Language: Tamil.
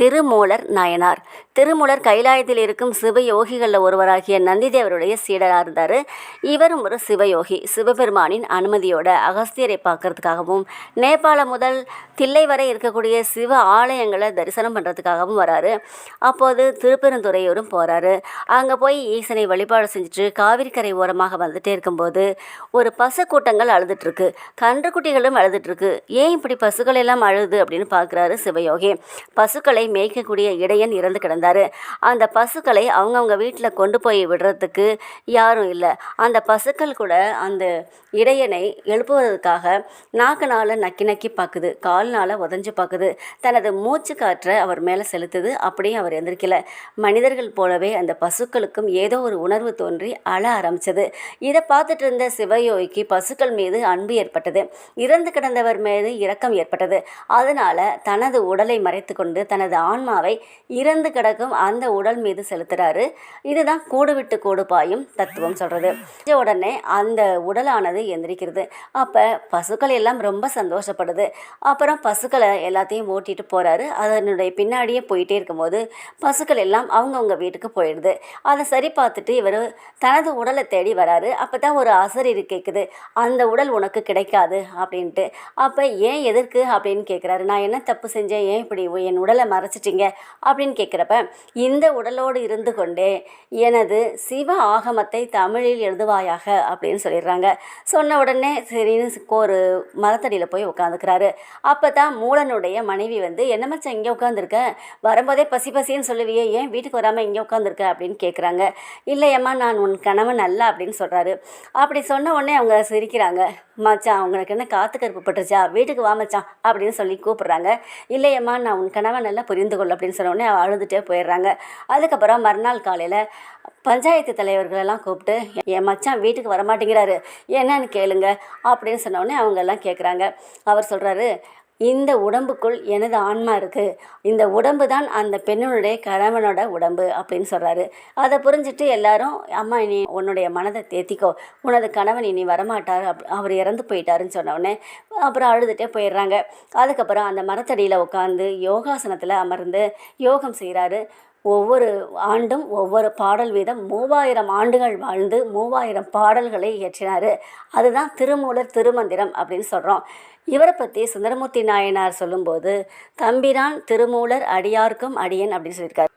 திருமூலர் நாயனார். திருமூலர் கைலாயத்தில் இருக்கும் சிவயோகிகளில் ஒருவராகிய நந்திதேவருடைய சீடராக இருந்தார். இவரும் ஒரு சிவயோகி. சிவபெருமானின் அனுமதியோட அகஸ்தியரை பார்க்கறதுக்காகவும் நேபாளம் முதல் தில்லை வரை இருக்கக்கூடிய சிவ ஆலயங்களை தரிசனம் பண்ணுறதுக்காகவும் வராரு. அப்போது திருப்பெருந்துறையூரும் போகிறாரு. அங்கே போய் ஈசனை வழிபாடு செஞ்சுட்டு காவிரி கரை ஓரமாக வந்துட்டே இருக்கும்போது ஒரு பசு கூட்டங்கள் அழுதுட்டுருக்கு, கன்றுக்குட்டிகளும் அழுதுட்டுருக்கு. ஏன் இப்படி பசுக்கள் எல்லாம் அழுது அப்படின்னு பார்க்குறாரு சிவயோகி. பசுக்களை மேய்க்கக்கூடிய இடையன் இறந்து கிடந்தார். அந்த பசுக்களை அவங்கவுங்க வீட்டில் கொண்டு போய் விடுறதுக்கு யாரும் இல்லை. அந்த பசுக்கள் கூட அந்த இடையனை எழுப்புவதற்காக நாக்கினால் நக்கி நக்கி பார்க்குது, கால்னால் உதஞ்சு பார்க்குது. தனது மூச்சு காற்றை அவர் மேலே செலுத்துது. அப்படியே அவர் எந்திரிக்கல. மனிதர்கள் போலவே அந்த பசுக்களுக்கும் ஏதோ ஒரு உணர்வு தோன்றி அழ ஆரம்பிச்சது. இதை பார்த்துட்டு இருந்த சிவயோகிக்கு பசுக்கள் மீது அன்பு ஏற்பட்டது. இறந்து கிடந்தவர் மீது இரக்கம் ஏற்பட்டது. அதனால தனது உடலை மறைத்து கொண்டு தனது ஆன்மாவை இறந்து கிடக்கும் அந்த உடல் மீது செலுத்துறாரு. இதுதான் கூடு விட்டு கூடு பாயும் தத்துவம் சொல்றது. உடனே அந்த உடலானது எந்திரிக்கிறது. அப்ப பசுக்கள் எல்லாம் ரொம்ப சந்தோஷப்படுது. அப்புறம் பசுக்களை எல்லாத்தையும் ஓட்டிட்டு போறாரு. அதனுடைய பின்னாடியே போயிட்டே இருக்கும்போது பசுக்கள் எல்லாம் அவங்கவுங்க வீட்டுக்கு போயிடுது. அதை சரி பார்த்துட்டு இவர் தனது உடலை தேடி வராரு. அப்பதான் ஒரு அசரீரி கேட்குது, அந்த உடல் உனக்கு கிடைக்காது அப்படின்ட்டு. அப்ப ஏன் எதற்கு அப்படின்னு கேட்குறாரு. நான் என்ன தப்பு செஞ்சேன், ஏன் இப்படி என் உடலை மறைச்சிட்டிங்க அப்படின்னு கேட்குறப்ப, இந்த உடலோடு இருந்து கொண்டே எனது சிவ ஆகமத்தை தமிழில் எழுதுவாயாக அப்படின்னு சொல்லிடுறாங்க. சொன்ன உடனே சரின்னு ஒரு மரத்தடியில் போய் உட்காந்துக்கிறாரு. அப்போ தான் மூலனுடைய மனைவி வந்து, என்ன மச்சான் இங்கே உட்காந்துருக்க, வரும்போதே பசி பசின்னு சொல்லுவியே, ஏன் வீட்டுக்கு வராமல் இங்கே உட்காந்துருக்க அப்படின்னு கேட்குறாங்க. இல்லையம்மா, நான் உன் கணவன் அல்ல அப்படின்னு சொல்கிறாரு. அப்படி சொன்ன உடனே அவங்க சிரிக்கிறாங்க. மச்சான் உங்களுக்கு என்ன காத்து கருப்பு பட்டுருச்சா, வீட்டுக்கு வா மச்சான் அப்படின்னு சொல்லி கூப்பிட்றாங்க. இல்லையம்மா, நான் உன் கணவன் நல்லா புரிந்து கொள் அப்படின்னு சொன்ன உடனே அழுதுகிட்டே போயிடுறாங்க. அதுக்கப்புறம் மறுநாள் காலையில் பஞ்சாயத்து தலைவர்களெல்லாம் கூப்பிட்டு, என் மச்சான் வீட்டுக்கு வரமாட்டேங்கிறாரு, என்னன்னு கேளுங்க அப்படின்னு சொன்ன உடனே அவங்க எல்லாம் கேட்குறாங்க. அவர் சொல்கிறாரு, இந்த உடம்புக்குள் எனது ஆன்மா இருக்குது, இந்த உடம்பு தான் அந்த பெண்ணுடைய கணவனோட உடம்பு அப்படின்னு சொல்கிறாரு. அதை புரிஞ்சுட்டு எல்லாரும், அம்மா இனி உன்னுடைய மனதை தேத்திக்கோ, உனது கணவன் இனி வரமாட்டார், அவர் இறந்து போயிட்டாருன்னு சொன்னோடனே அப்புறம் அழுதுகிட்டே போயிடுறாங்க. அதுக்கப்புறம் அந்த மரத்தடியில் உட்காந்து யோகாசனத்தில் அமர்ந்து யோகம் செய்கிறாரு. ஒவ்வொரு ஆண்டும் ஒவ்வொரு பாடல் வீதம் 3000 ஆண்டுகள் வாழ்ந்து 3000 பாடல்களை இயற்றினார். அதுதான் திருமூலர் திருமந்திரம் அப்படின்னு சொல்கிறோம். இவரை பற்றி சுந்தரமூர்த்தி நாயனார் சொல்லும்போது, தம்பிரான் திருமூலர் அடியார்க்கும் அடியன் அப்படின்னு சொல்லியிருக்காரு.